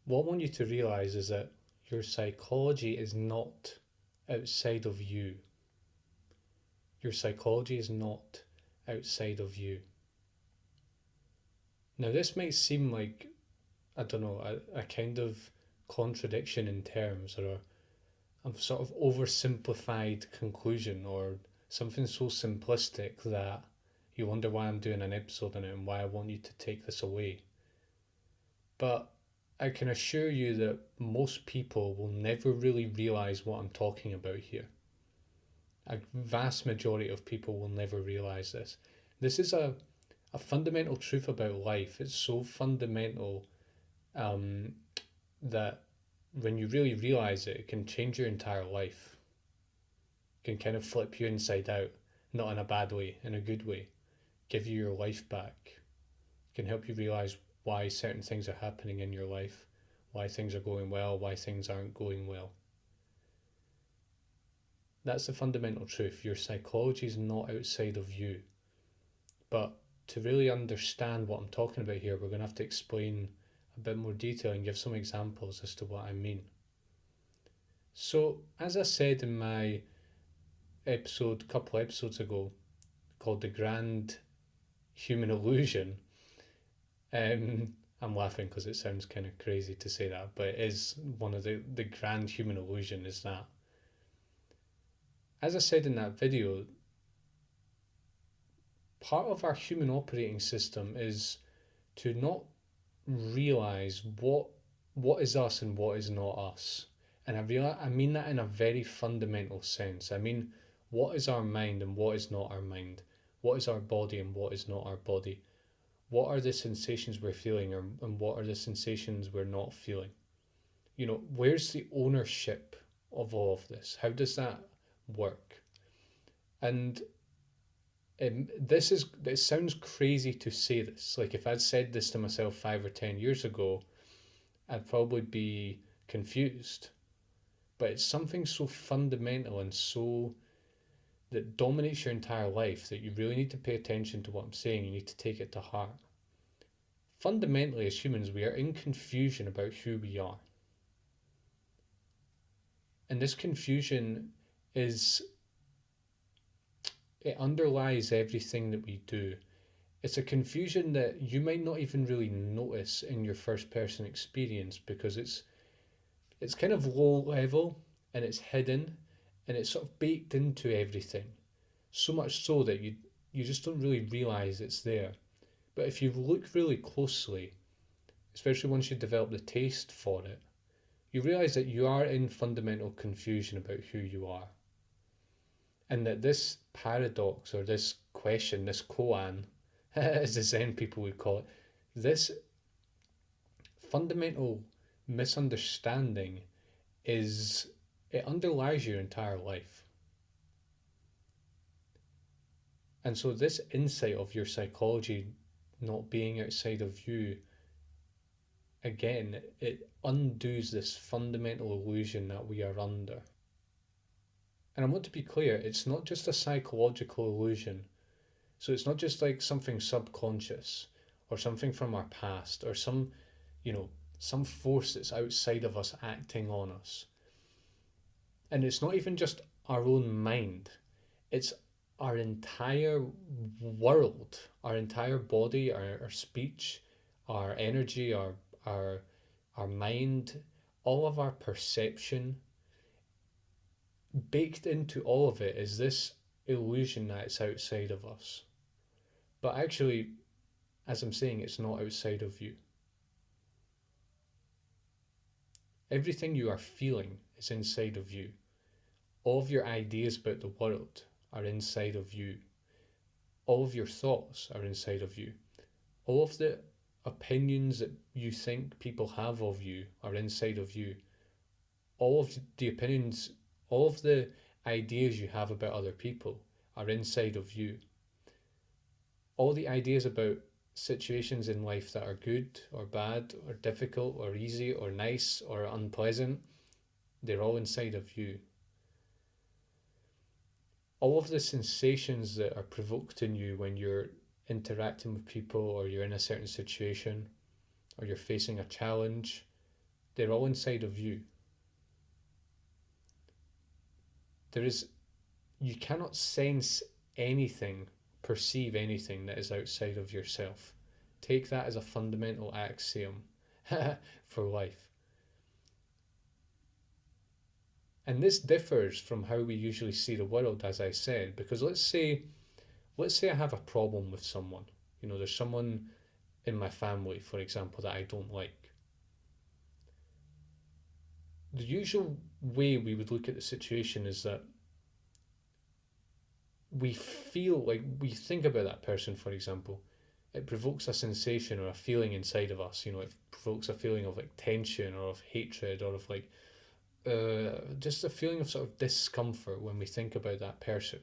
What I want you to realize is that your psychology is not outside of you. Your psychology is not outside of you. Now, this might seem like, I don't know, a kind of contradiction in terms, or a sort of oversimplified conclusion, or something so simplistic that you wonder why I'm doing an episode on it and why I want you to take this away. But I can assure you that most people will never really realize what I'm talking about here. A vast majority of people will never realize this. This is a fundamental truth about life. It's so fundamental um, that when you really realize it, it can change your entire life. It can kind of flip you inside out, not in a bad way, in a good way, give you your life back. It can help you realize why certain things are happening in your life, why things are going well, why things aren't going well. That's the fundamental truth. Your psychology is not outside of you. But to really understand what I'm talking about here, we're going to have to explain a bit more detail and give some examples as to what I mean. So, as I said in my episode, couple episodes ago, called The Grand Human Illusion, I'm laughing because it sounds kind of crazy to say that, but it is one of the grand human illusion is that. As I said in that video, part of our human operating system is to not realize what is us and what is not us. And I mean that in a very fundamental sense. I mean, what is our mind and what is not our mind? What is our body and what is not our body? What are the sensations we're feeling, and what are the sensations we're not feeling? You know, where's the ownership of all of this? How does that work? And it sounds crazy to say this. Like, if I'd said this to myself 5 or 10 years ago, I'd probably be confused. But it's something so fundamental and so that dominates your entire life that you really need to pay attention to what I'm saying. You need to take it to heart. Fundamentally, as humans, we are in confusion about who we are. And this confusion is, it underlies everything that we do. It's a confusion that you might not even really notice in your first person experience because it's kind of low level and it's hidden and it's sort of baked into everything. So much so that you just don't really realize it's there. But if you look really closely, especially once you develop the taste for it, you realize that you are in fundamental confusion about who you are. And that this paradox or this question, this koan, as the Zen people would call it, this fundamental misunderstanding is, it underlies your entire life. And so this insight of your psychology not being outside of you, again, it undoes this fundamental illusion that we are under. And I want to be clear, it's not just a psychological illusion. So it's not just like something subconscious or something from our past or some force that's outside of us acting on us. And it's not even just our own mind, it's our entire world, our entire body, our speech, our energy, our, our mind, all of our perception. Baked into all of it is this illusion that it's outside of us. But actually, as I'm saying, it's not outside of you. Everything you are feeling is inside of you. All of your ideas about the world are inside of you. All of your thoughts are inside of you. All of the opinions that you think people have of you are inside of you. All of the opinions, all of the ideas you have about other people are inside of you. All the ideas about situations in life that are good or bad or difficult or easy or nice or unpleasant, they're all inside of you. All of the sensations that are provoked in you when you're interacting with people or you're in a certain situation or you're facing a challenge They're all inside of you. There is, you cannot sense anything, perceive anything that is outside of yourself. Take that as a fundamental axiom for life. And this differs from how we usually see the world, as I said, because let's say I have a problem with someone. There's someone in my family, for example, that I don't like. The usual way we would look at the situation is that we think about that person, for example. It provokes a sensation or a feeling inside of us. It provokes a feeling of like tension or of hatred or of like just a feeling of sort of discomfort when we think about that person.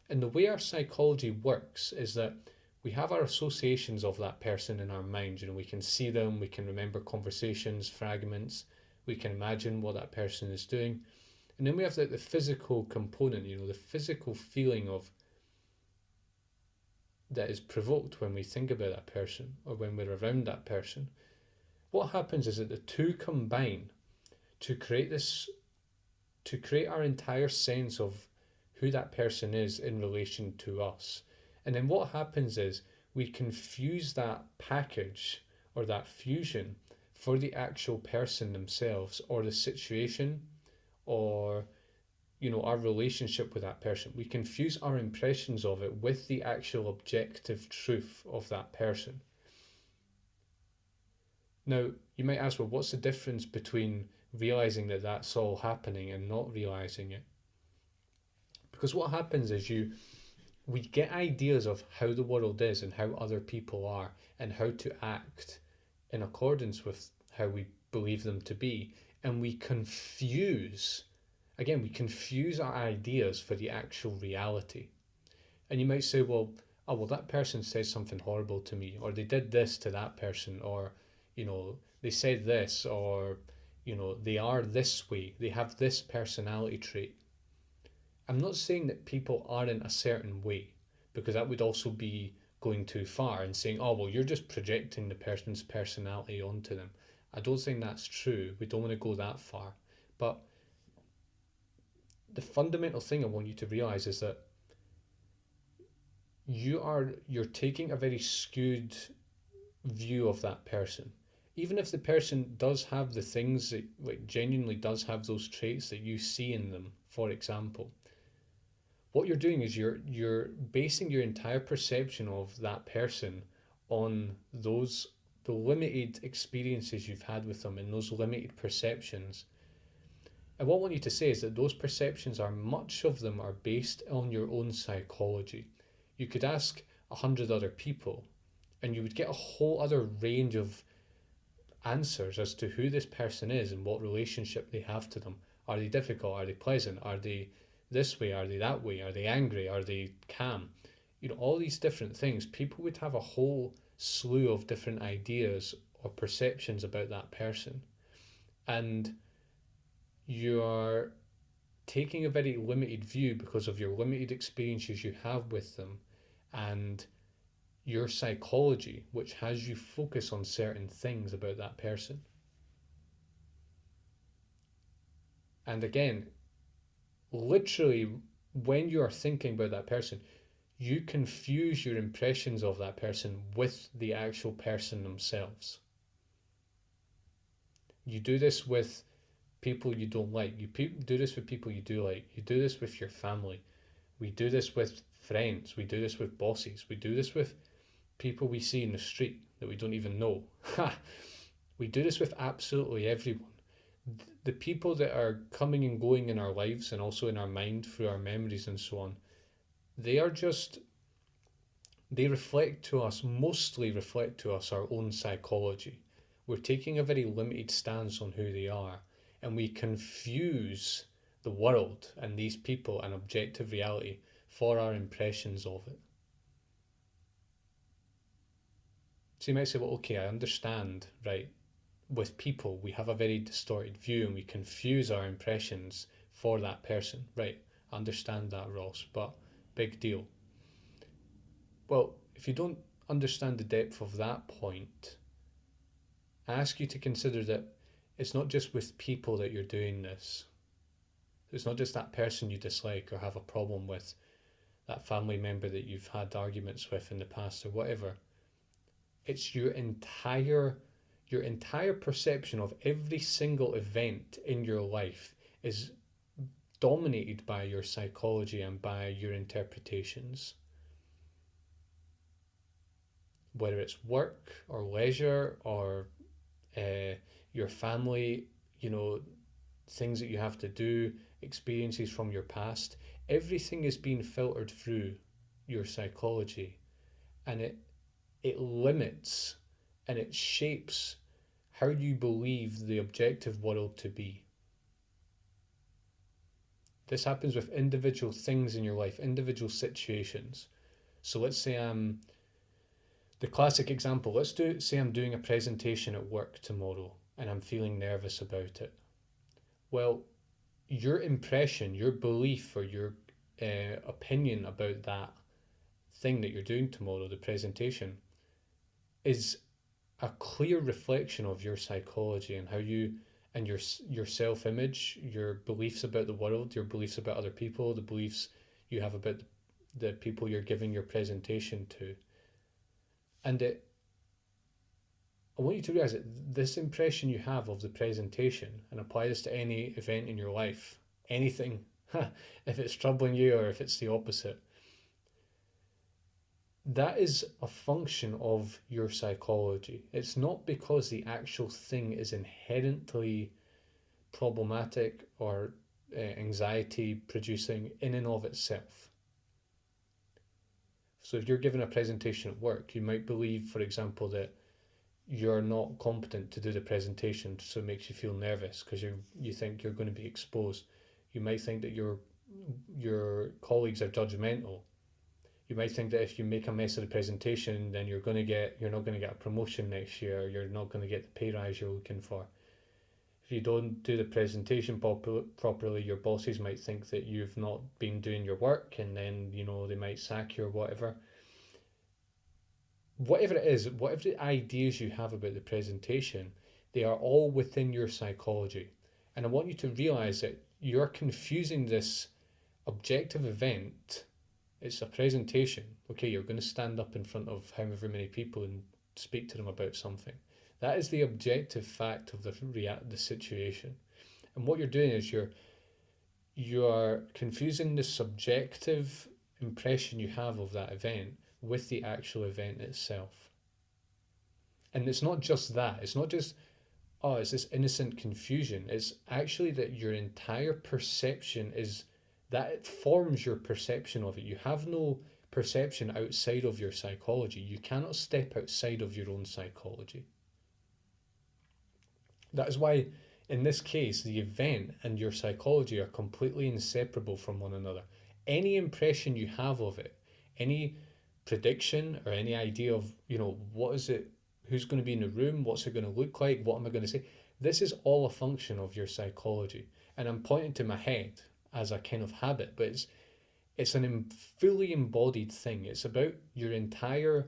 And the way our psychology works is that we have our associations of that person in our mind. We can see them, we can remember conversations, fragments, we can imagine what that person is doing. And then we have the physical component, the physical feeling of that is provoked when we think about that person or when we're around that person. What happens is that the two combine to create our entire sense of who that person is in relation to us. And then what happens is we confuse that package or that fusion for the actual person themselves or the situation or our relationship with that person. We confuse our impressions of it with the actual objective truth of that person. Now, you might ask, well, what's the difference between realizing that that's all happening and not realizing it? Because what happens is we get ideas of how the world is and how other people are and how to act in accordance with how we believe them to be, and we confuse our ideas for the actual reality. And you might say, well, that person said something horrible to me, or they did this to that person, or they said this, or they are this way, they have this personality trait. I'm not saying that people aren't a certain way, because that would also be going too far and saying, oh, well, you're just projecting the person's personality onto them. I don't think that's true. We don't want to go that far. But the fundamental thing I want you to realize is that you're taking a very skewed view of that person. Even if the person does have the things that like genuinely does have those traits that you see in them, for example, what you're doing is you're basing your entire perception of that person on the limited experiences you've had with them and those limited perceptions. And what I want you to say is that those perceptions much of them are based on your own psychology. You could ask 100 other people and you would get a whole other range of answers as to who this person is and what relationship they have to them. Are they difficult? Are they pleasant? Are they this way? Are they that way? Are they angry? Are they calm? All these different things. People would have a whole slew of different ideas or perceptions about that person. And you are taking a very limited view because of your limited experiences you have with them and your psychology, which has you focus on certain things about that person. And again, literally, when you are thinking about that person, you confuse your impressions of that person with the actual person themselves. You do this with people you don't like. You do this with people you do like. You do this with your family. We do this with friends. We do this with bosses. We do this with people we see in the street that we don't even know. We do this with absolutely everyone. The people that are coming and going in our lives and also in our mind through our memories and so on, they mostly reflect to us our own psychology. We're taking a very limited stance on who they are, and we confuse the world and these people and objective reality for our impressions of it. So you might say, well, okay, I understand, right? With people, we have a very distorted view and we confuse our impressions for that person. Right, I understand that, Ross, but big deal. Well, if you don't understand the depth of that point, I ask you to consider that it's not just with people that you're doing this. It's not just that person you dislike or have a problem with, that family member that you've had arguments with in the past or whatever. It's your entire perception of every single event in your life is dominated by your psychology and by your interpretations. Whether it's work or leisure or your family, you know, things that you have to do, experiences from your past, everything is being filtered through your psychology, and it limits and it shapes how you believe the objective world to be. This happens with individual things in your life, individual situations. So let's say the classic example, say I'm doing a presentation at work tomorrow and I'm feeling nervous about it. Well, your impression, your belief, or your opinion about that thing that you're doing tomorrow, the presentation, is a clear reflection of your psychology and how you and your self-image, your beliefs about the world, your beliefs about other people, the beliefs you have about the people you're giving your presentation to. And I want you to realize that this impression you have of the presentation, and apply this to any event in your life, anything, if it's troubling you or if it's the opposite, that is a function of your psychology. It's not because the actual thing is inherently problematic or anxiety producing in and of itself. So if you're giving a presentation at work, you might believe, for example, that you're not competent to do the presentation, so it makes you feel nervous because you think you're going to be exposed. You might think that your colleagues are judgmental. You might think that if you make a mess of the presentation, then you're not going to get a promotion next year. You're not going to get the pay rise you're looking for. If you don't do the presentation properly, your bosses might think that you've not been doing your work, and then they might sack you or whatever. Whatever it is, whatever the ideas you have about the presentation, they are all within your psychology. And I want you to realize that you're confusing this objective event. It's a presentation. Okay, you're going to stand up in front of however many people and speak to them about something. That is the objective fact of the situation. And what you're doing is you're confusing the subjective impression you have of that event with the actual event itself. And it's not just that. It's not just, oh, it's this innocent confusion. It's actually that your entire perception is that it forms your perception of it. You have no perception outside of your psychology. You cannot step outside of your own psychology. That is why, in this case, the event and your psychology are completely inseparable from one another. Any impression you have of it, any prediction or any idea of, what is it, who's going to be in the room, what's it going to look like, what am I going to say, this is all a function of your psychology. And I'm pointing to my head as a kind of habit, but it's an fully embodied thing. It's about your entire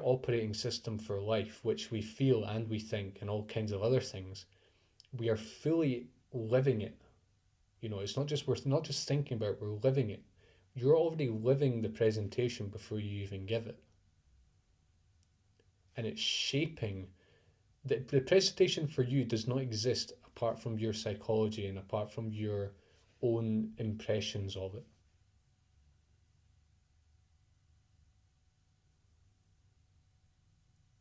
operating system for life, which we feel and we think and all kinds of other things. We are fully we're not just thinking about it, we're living it. You're already living the presentation before you even give it. And it's shaping the presentation for you does not exist apart from your psychology and apart from your own impressions of it.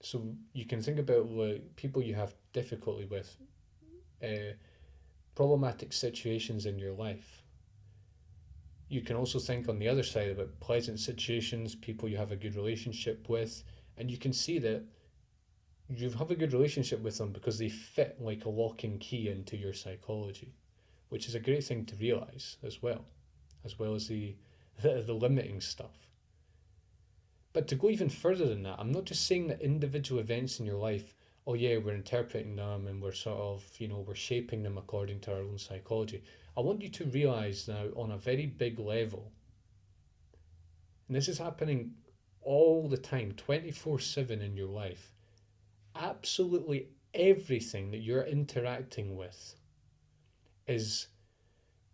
So you can think about people you have difficulty with, problematic situations in your life. You can also think on the other side about pleasant situations, people you have a good relationship with, and you can see that you have a good relationship with them because they fit like a lock and key into your psychology, which is a great thing to realize as well as the limiting stuff. But to go even further than that, I'm not just saying that individual events in your life, oh yeah, we're interpreting them and we're sort of, we're shaping them according to our own psychology. I want you to realize now on a very big level, and this is happening all the time, 24/7 in your life, absolutely everything that you're interacting with is,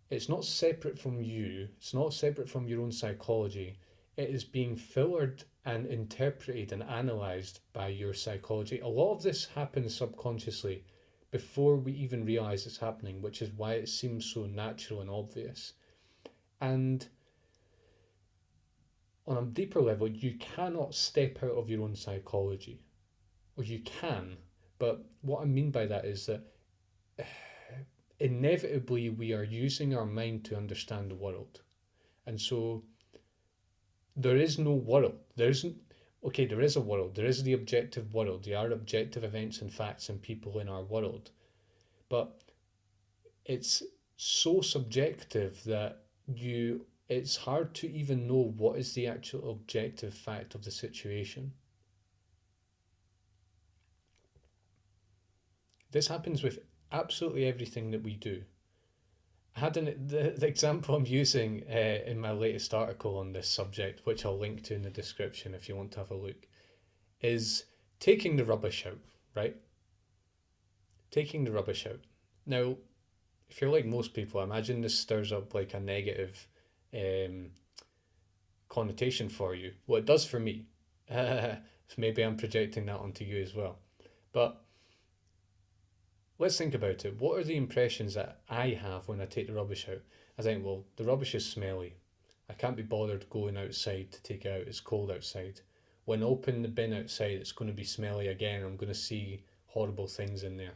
it's not separate from you, it's not separate from your own psychology. It is being filtered and interpreted and analysed by your psychology. A lot of this happens subconsciously before we even realise it's happening, which is why it seems so natural and obvious. And on a deeper level, you cannot step out of your own psychology. Or you can, but what I mean by that is that inevitably we are using our mind to understand the world. And so there is no world. There isn't, okay, there is a world. There is the objective world. There are objective events and facts and people in our world. But it's so subjective that it's hard to even know what is the actual objective fact of the situation. This happens with absolutely everything that we do. I had the example I'm using in my latest article on this subject, which I'll link to in the description if you want to have a look, is taking the rubbish out, right? Taking the rubbish out. Now, if you're like most people, I imagine this stirs up like a negative um, connotation for you. Well, it does for me. So maybe I'm projecting that onto you as well. But let's think about it. What are the impressions that I have when I take the rubbish out? I think, well, the rubbish is smelly. I can't be bothered going outside to take it out. It's cold outside. When I open the bin outside, it's going to be smelly again. I'm going to see horrible things in there.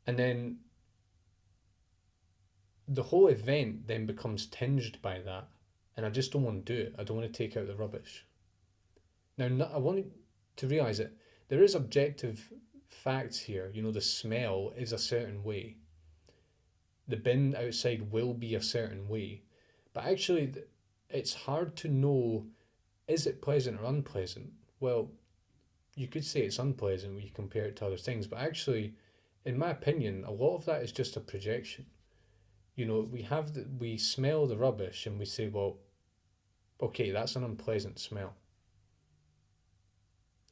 And then the whole event then becomes tinged by that. And I just don't want to do it. I don't want to take out the rubbish. Now, I want to realise that there is objective facts here. You know, the smell is a certain way. The bin outside will be a certain way. But actually, it's hard to know, is it pleasant or unpleasant? Well, you could say it's unpleasant when you compare it to other things, but actually, in my opinion, a lot of that is just a projection. You know, we smell the rubbish and we say, well, okay, that's an unpleasant smell.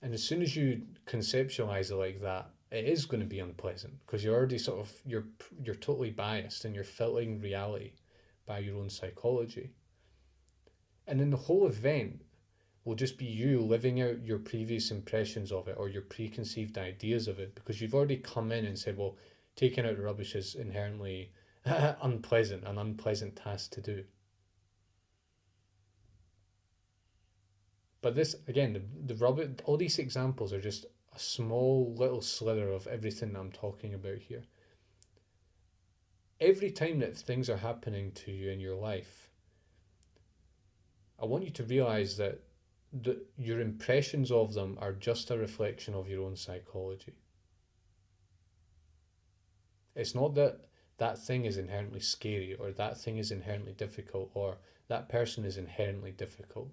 And as soon as you conceptualize it like that, it is going to be unpleasant because you're already you're totally biased and you're filtering reality by your own psychology. And then the whole event will just be you living out your previous impressions of it or your preconceived ideas of it because you've already come in and said, well, taking out the rubbish is inherently unpleasant, an unpleasant task to do. But this, again, the rubbish, all these examples are just a small little slither of everything that I'm talking about here. Every time that things are happening to you in your life, I want you to realize that your impressions of them are just a reflection of your own psychology. It's not that that thing is inherently scary or that thing is inherently difficult or that person is inherently difficult.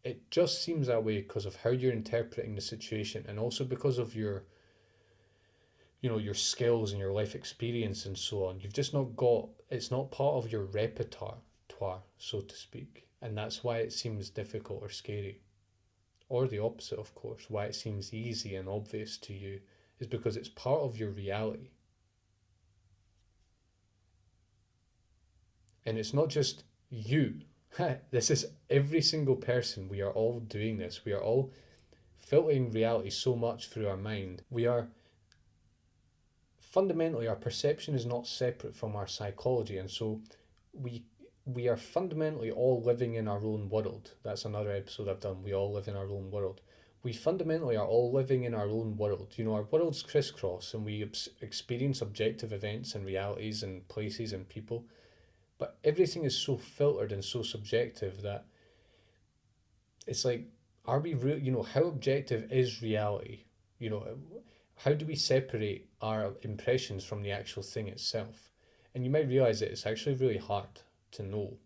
It just seems that way because of how you're interpreting the situation and also because of your skills and your life experience and so on. You've just not got, it's not part of your repertoire, so to speak. And that's why it seems difficult or scary. Or the opposite, of course, why it seems easy and obvious to you is because it's part of your reality. And it's not just you. This is every single person. We are all doing this. We are all filtering reality so much through our mind. We are fundamentally, our perception is not separate from our psychology, and so we are fundamentally all living in our own world. That's another episode I've done. We all live in our own world. We fundamentally are all living in our own world. You know, our worlds crisscross and we experience objective events and realities and places and people. But everything is so filtered and so subjective that it's like, are we real? You know, how objective is reality? You know, how do we separate our impressions from the actual thing itself? And you might realize that it's actually really hard to know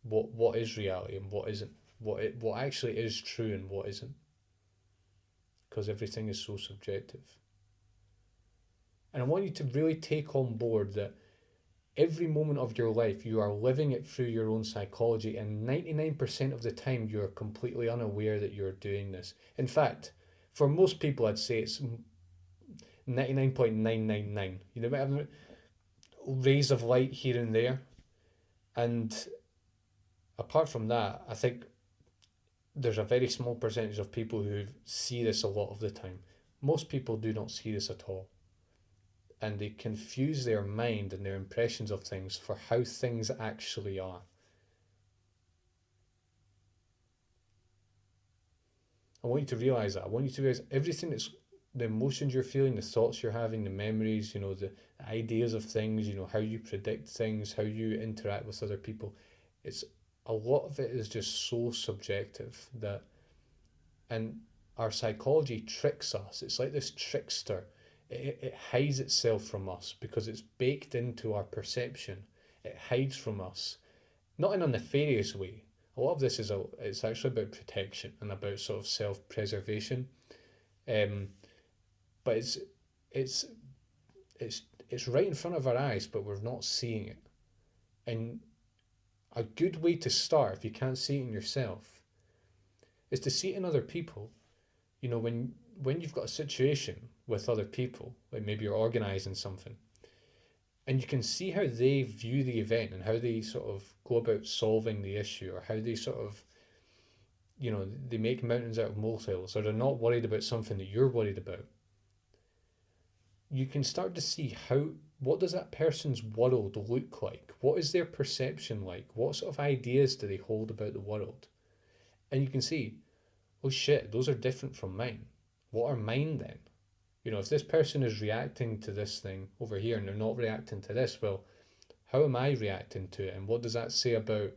what is reality and what isn't, what actually is true and what isn't, because everything is so subjective. And I want you to really take on board that every moment of your life you are living it through your own psychology, and 99% of the time you are completely unaware that you're doing this. In fact, For most people, I'd say it's 99.999. You know, might have rays of light here and there. And apart from that, I think there's a very small percentage of people who see this a lot of the time. Most people do not see this at all. And they confuse their mind and their impressions of things for how things actually are. I want you to realize that. I want you to realize everything that's the emotions you're feeling, the thoughts you're having, the memories, the ideas of things, how you predict things, how you interact with other people. It's a lot of it is just so subjective that, and our psychology tricks us. It's like this trickster. It hides itself from us because it's baked into our perception. It hides from us, not in a nefarious way. A lot of this it's actually about protection and about sort of self-preservation. Um, but it's it's it's right in front of our eyes, but we're not seeing it. And a good way to start, if you can't see it in yourself, is to see it in other people. When you've got a situation with other people, like maybe you're organizing something, and you can see how they view the event and how they sort of go about solving the issue, or how they sort of, they make mountains out of molehills, or they're not worried about something that you're worried about. You can start to see what does that person's world look like? What is their perception like? What sort of ideas do they hold about the world? And you can see, oh shit, those are different from mine. What are mine then? If this person is reacting to this thing over here and they're not reacting to this, well, how am I reacting to it? And what does that say about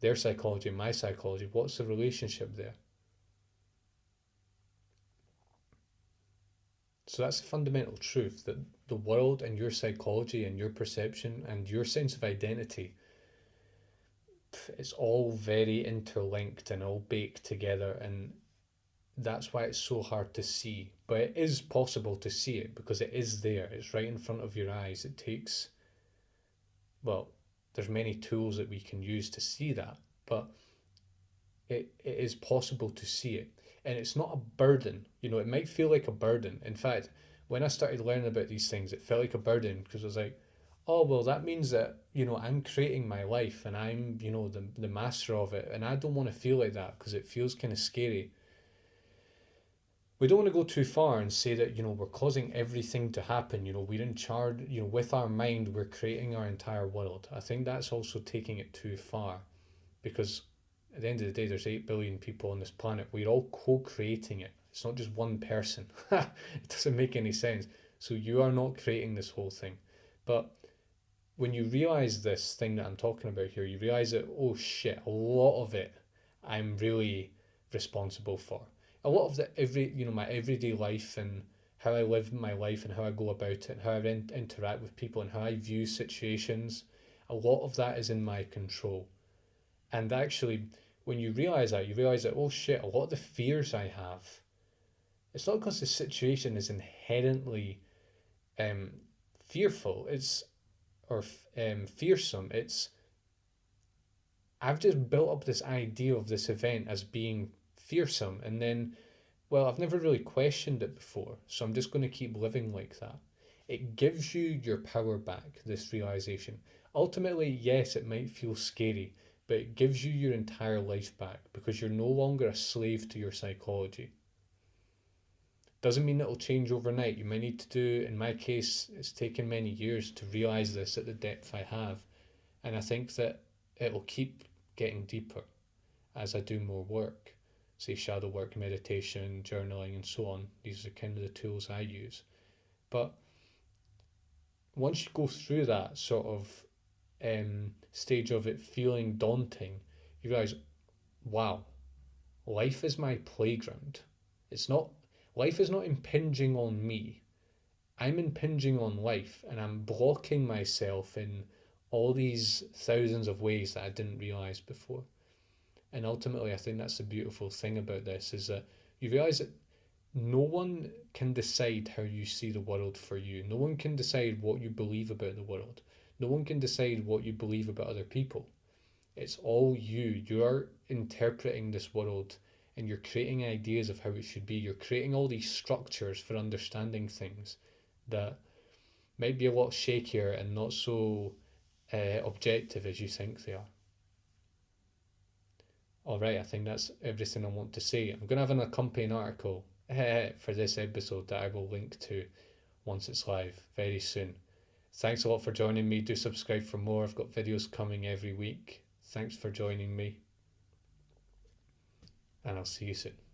their psychology and my psychology? What's the relationship there? So that's the fundamental truth, that the world and your psychology and your perception and your sense of identity, it's all very interlinked and all baked together, and that's why it's so hard to see. But it is possible to see it because it is there. It's right in front of your eyes. It takes, well, there's many tools that we can use to see that, but it is possible to see it. And it's not a burden. It might feel like a burden. In fact, when I started learning about these things, it felt like a burden because I was like, oh, well, that means that, I'm creating my life and I'm, the master of it. And I don't want to feel like that because it feels kind of scary. We don't want to go too far and say that, we're causing everything to happen. We're in charge, with our mind, we're creating our entire world. I think that's also taking it too far because at the end of the day, there's 8 billion people on this planet. We're all co-creating it. It's not just one person. It doesn't make any sense. So you are not creating this whole thing. But when you realize this thing that I'm talking about here, you realize that, oh shit, a lot of it I'm really responsible for. A lot of my everyday life and how I live my life and how I go about it and how I interact with people and how I view situations, a lot of that is in my control. And actually, when you realize that, oh shit, a lot of the fears I have, it's not because the situation is inherently um, fearful, or fearsome. It's I've just built up this idea of this event as being fearsome, and then, well, I've never really questioned it before, so I'm just going to keep living like that. It gives you your power back, this realization. Ultimately, yes, it might feel scary, but it gives you your entire life back because you're no longer a slave to your psychology. Doesn't mean it'll change overnight. You might need to do, in my case, it's taken many years to realize this at the depth I have. And I think that it'll keep getting deeper as I do more work, say shadow work, meditation, journaling, and so on. These are kind of the tools I use. But once you go through that sort of stage of it feeling daunting, you realize, wow, life is my playground. It's not, life is not impinging on me. I'm impinging on life, and I'm blocking myself in all these thousands of ways that I didn't realize before. And ultimately, I think that's the beautiful thing about this, is that you realize that no one can decide how you see the world for you. No one can decide what you believe about the world. No one can decide what you believe about other people. It's all you. You are interpreting this world and you're creating ideas of how it should be. You're creating all these structures for understanding things that might be a lot shakier and not so objective as you think they are. All right, I think that's everything I want to say. I'm going to have an accompanying article for this episode that I will link to once it's live very soon. Thanks a lot for joining me. Do subscribe for more. I've got videos coming every week. Thanks for joining me, and I'll see you soon.